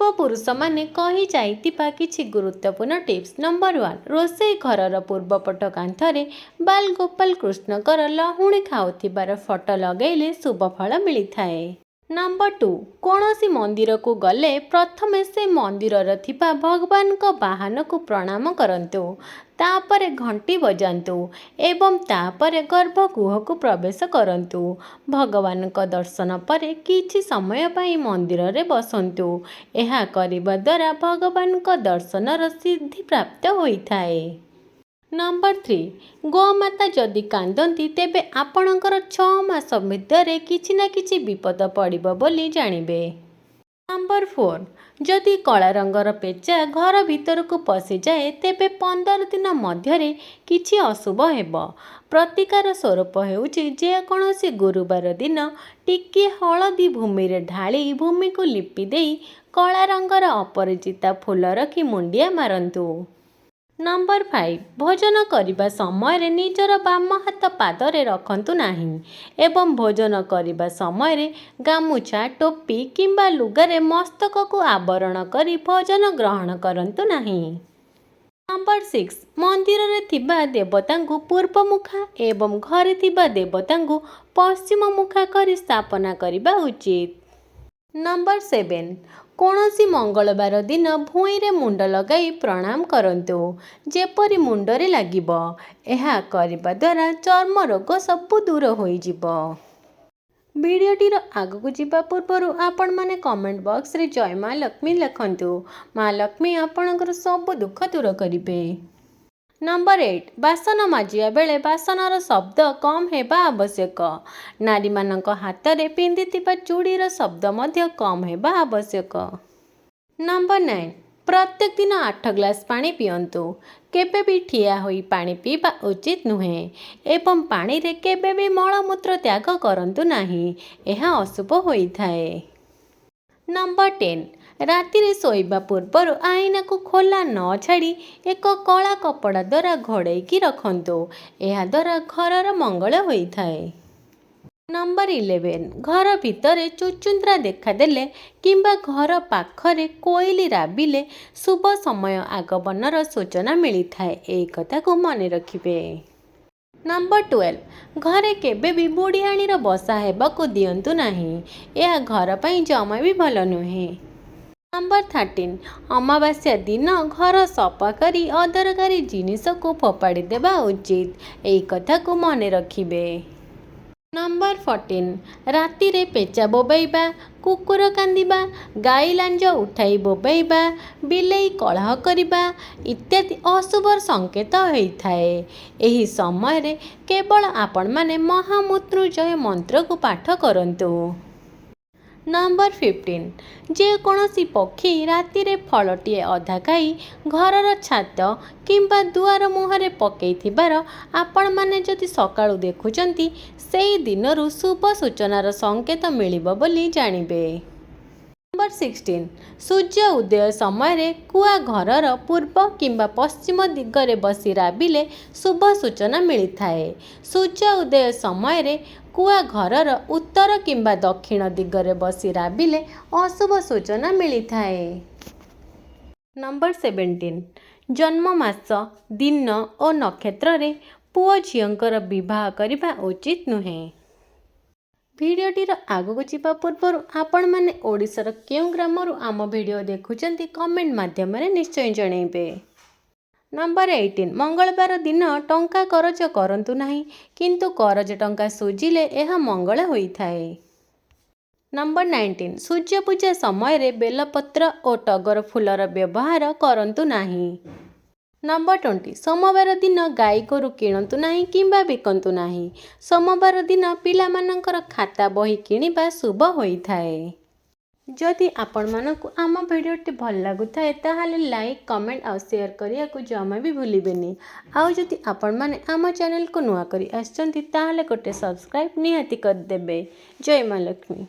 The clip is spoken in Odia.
ପୂର୍ବପୁରୁଷ ମାନେ କହି ଯାଇଥିବା କିଛି ଗୁରୁତ୍ୱପୂର୍ଣ୍ଣ ଟିପ୍ସ। ନମ୍ବର 1, ରୋଷେଇ ଘରର ପୂର୍ବପଟ କାନ୍ଥରେ ବାଲଗୋପାଳ କୃଷ୍ଣଙ୍କର ଲହୁଣୀ ଖାଉଥିବାର ଫଟୋ ଲଗାଇଲେ ଶୁଭ ଫଳ ମିଳିଥାଏ। ନମ୍ବର 2, କୌଣସି ମନ୍ଦିରକୁ ଗଲେ ପ୍ରଥମେ ସେ ମନ୍ଦିରରେ ଥିବା ଭଗବାନଙ୍କ ବାହନକୁ ପ୍ରଣାମ କରନ୍ତୁ, ତାପରେ ଘଣ୍ଟି ବଜାନ୍ତୁ ଏବଂ ତାପରେ ଗର୍ଭଗୃହକୁ ପ୍ରବେଶ କରନ୍ତୁ। ଭଗବାନଙ୍କ ଦର୍ଶନ ପରେ କିଛି ସମୟ ପାଇଁ ମନ୍ଦିରରେ ବସନ୍ତୁ। ଏହା କରିବା ଦ୍ୱାରା ଭଗବାନଙ୍କ ଦର୍ଶନର ସିଦ୍ଧି ପ୍ରାପ୍ତ ହୋଇଥାଏ। ନମ୍ବର 3, ଗୋମାତା ଯଦି କାନ୍ଦନ୍ତି ତେବେ ଆପଣଙ୍କର 6 ମାସ ଭିତରେ କିଛି ନା କିଛି ବିପଦ ପଡ଼ିବ ବୋଲି ଜାଣିବେ। ନମ୍ବର 4, ଯଦି କଳା ରଙ୍ଗର ପେଚା ଘର ଭିତରକୁ ପଶିଯାଏ ତେବେ 15 ଦିନ ମଧ୍ୟରେ କିଛି ଅଶୁଭ ହେବ। ପ୍ରତିକାର ସ୍ୱରୂପ ହେଉଛି ଯେକୌଣସି ଗୁରୁବାର ଦିନ ଟିକିଏ ହଳଦୀ ଭୂମିରେ ଢାଳି ଭୂମିକୁ ଲିପି ଦେଇ କଳା ରଙ୍ଗର ଅପରାଜିତା ଫୁଲ ରଖି ମୁଣ୍ଡିଆ ମାରନ୍ତୁ। ନମ୍ବର 5, ଭୋଜନ କରିବା ସମୟରେ ନିଜର ବାମ ହାତ ପାଦରେ ରଖନ୍ତୁ ନାହିଁ ଏବଂ ଭୋଜନ କରିବା ସମୟରେ ଗାମୁଛା, ଟୋପି କିମ୍ବା ଲୁଗାରେ ମସ୍ତକକୁ ଆବରଣ କରି ଭୋଜନ ଗ୍ରହଣ କରନ୍ତୁ ନାହିଁ। ନମ୍ବର 6, ମନ୍ଦିରରେ ଥିବା ଦେବତାଙ୍କୁ ପୂର୍ବମୁଖା ଏବଂ ଘରେ ଥିବା ଦେବତାଙ୍କୁ ପଶ୍ଚିମ ମୁଖା କରି ସ୍ଥାପନା କରିବା ଉଚିତ। ନମ୍ବର 7, କୌଣସି ମଙ୍ଗଳବାର ଦିନ ଭୂଇଁରେ ମୁଣ୍ଡ ଲଗାଇ ପ୍ରଣାମ କରନ୍ତୁ, ଯେପରି ମୁଣ୍ଡରେ ଲାଗିବ। ଏହା କରିବା ଦ୍ୱାରା ଚର୍ମ ରୋଗ ସବୁ ଦୂର ହୋଇଯିବ। ଭିଡ଼ିଓଟିର ଆଗକୁ ଯିବା ପୂର୍ବରୁ ଆପଣମାନେ କମେଣ୍ଟ ବକ୍ସରେ ଜୟ ମା ଲକ୍ଷ୍ମୀ ଲେଖନ୍ତୁ। ମା ଲକ୍ଷ୍ମୀ ଆପଣଙ୍କର ସବୁ ଦୁଃଖ ଦୂର କରିବେ। ନମ୍ବର 8, ବାସନ ମାଜିବା ବେଳେ ବାସନର ଶବ୍ଦ କମ୍ ହେବା ଆବଶ୍ୟକ। ନାରୀମାନଙ୍କ ହାତରେ ପିନ୍ଧିଥିବା ଚୁଡ଼ିର ଶବ୍ଦ ମଧ୍ୟ କମ୍ ହେବା ଆବଶ୍ୟକ। ନମ୍ବର 9, ପ୍ରତ୍ୟେକ ଦିନ 8 ଗ୍ଲାସ ପାଣି ପିଅନ୍ତୁ। କେବେ ବି ଠିଆ ହୋଇ ପାଣି ପିଇବା ଉଚିତ ନୁହେଁ ଏବଂ ପାଣିରେ କେବେ ବି ମଳମୂତ୍ର ତ୍ୟାଗ କରନ୍ତୁ ନାହିଁ, ଏହା ଅଶୁଭ ହୋଇଥାଏ। ନମ୍ବର 10, ରାତିରେ ଶୋଇବା ପୂର୍ବରୁ ଆଇନାକୁ ଖୋଲା ନ ଛାଡ଼ି ଏକ କଳା କପଡ଼ା ଦ୍ୱାରା ଘୋଡ଼େଇକି ରଖନ୍ତୁ। ଏହା ଦ୍ୱାରା ଘରର ମଙ୍ଗଳ ହୋଇଥାଏ। ନମ୍ବର 11, ଘର ଭିତରେ ଚୁଚୁନ୍ଦ୍ରା ଦେଖାଦେଲେ କିମ୍ବା ଘର ପାଖରେ କୋଇଲି ରାବିଲେ ଶୁଭ ସମୟ ଆଗମନର ସୂଚନା ମିଳିଥାଏ, ଏହି କଥାକୁ ମନେ ରଖିବେ। ନମ୍ବର 12, ଘରେ କେବେ ବି ବୁଢ଼ିଆଣୀର ବସା ହେବାକୁ ଦିଅନ୍ତୁ ନାହିଁ, ଏହା ଘର ପାଇଁ ଜମା ବି ଭଲ ନୁହେଁ। ନମ୍ବର 13, ଅମାବାସ୍ୟା ଦିନ ଘର ସଫା କରି ଅଦରକାରୀ ଜିନିଷକୁ ଫୋପାଡ଼ି ଦେବା ଉଚିତ, ଏହି କଥାକୁ ମନେ ରଖିବେ। ନମ୍ବର 14, ରାତିରେ ପେଚା ବୋବେଇବା, କୁକୁର କାନ୍ଦିବା, ଗାଈ ଲାଞ୍ଜ ଉଠାଇ ବୋବେଇବା, ବିଲେଇ କଳହ କରିବା ଇତ୍ୟାଦି ଅଶୁଭ ସଂକେତ ହୋଇଥାଏ। ଏହି ସମୟରେ କେବଳ ଆପଣମାନେ ମହାମୃତ୍ୟୁଞ୍ଜୟ ମନ୍ତ୍ରକୁ ପାଠ କରନ୍ତୁ। ନମ୍ବର 15, ଯେକୌଣସି ପକ୍ଷୀ ରାତିରେ ଫଳଟିଏ ଅଧା ଖାଇ ଘରର ଛାତ କିମ୍ବା ଦୁଆର ମୁହଁରେ ପକାଇଥିବାର ଆପଣମାନେ ଯଦି ସକାଳୁ ଦେଖୁଛନ୍ତି, ସେହି ଦିନରୁ ଶୁଭ ସୂଚନାର ସଂକେତ ମିଳିବ ବୋଲି ଜାଣିବେ। ନମ୍ବର 16, ସୂର୍ଯ୍ୟ ଉଦୟ ସମୟରେ କୁଆ ଘରର ପୂର୍ବ କିମ୍ବା ପଶ୍ଚିମ ଦିଗରେ ବସି ରାବିଲେ ଶୁଭ ସୂଚନା ମିଳିଥାଏ। ସୂର୍ଯ୍ୟ ଉଦୟ ସମୟରେ କୁଆ ଘରର ଉତ୍ତର କିମ୍ବା ଦକ୍ଷିଣ ଦିଗରେ ବସି ରାବିଲେ ଅଶୁଭ ସୂଚନା ମିଳିଥାଏ। ନମ୍ବର 17, ଜନ୍ମ ମାସ, ଦିନ ଓ ନକ୍ଷତ୍ରରେ ପୁଅ ଝିଅଙ୍କର ବିବାହ କରିବା ଉଚିତ ନୁହେଁ। ଭିଡ଼ିଓଟିର ଆଗକୁ ଯିବା ପୂର୍ବରୁ ଆପଣମାନେ ଓଡ଼ିଶାର କେଉଁ ଗ୍ରାମରୁ ଆମ ଭିଡ଼ିଓ ଦେଖୁଛନ୍ତି କମେଣ୍ଟ ମାଧ୍ୟମରେ ନିଶ୍ଚୟ ଜଣାଇବେ। ନମ୍ବର 18, ମଙ୍ଗଳବାର ଦିନ ଟଙ୍କା କରଜ କରନ୍ତୁ ନାହିଁ, କିନ୍ତୁ କରଜ ଟଙ୍କା ସୁଝିଲେ ଏହା ମଙ୍ଗଳ ହୋଇଥାଏ। ନମ୍ବର 19, ସୂର୍ଯ୍ୟ ପୂଜା ସମୟରେ ବେଲପତ୍ର ଓ ଟଗର ଫୁଲର ବ୍ୟବହାର କରନ୍ତୁ ନାହିଁ। ନମ୍ବର 20, ସୋମବାର ଦିନ ଗାଈ ଗୋରୁ କିଣନ୍ତୁ ନାହିଁ କିମ୍ବା ବିକନ୍ତୁ ନାହିଁ। ସୋମବାର ଦିନ ପିଲାମାନଙ୍କର ଖାତା ବହି କିଣିବା ଶୁଭ ହୋଇଥାଏ। ଯଦି ଆପଣମାନଙ୍କୁ ଆମ ଭିଡ଼ିଓଟି ଭଲ ଲାଗୁଥାଏ ତାହେଲେ ଲାଇକ୍, କମେଣ୍ଟ ଆଉ ସେୟାର କରିବାକୁ ଜମା ବି ଭୁଲିବେନି। ଆଉ ଯଦି ଆପଣମାନେ ଆମ ଚ୍ୟାନେଲକୁ ନୂଆ କରି ଆସିଛନ୍ତି ତାହେଲେ ଗୋଟେ ସବସ୍କ୍ରାଇବ୍ ନିହାତି କରିଦେବେ। ଜୟ ମା ଲକ୍ଷ୍ମୀ।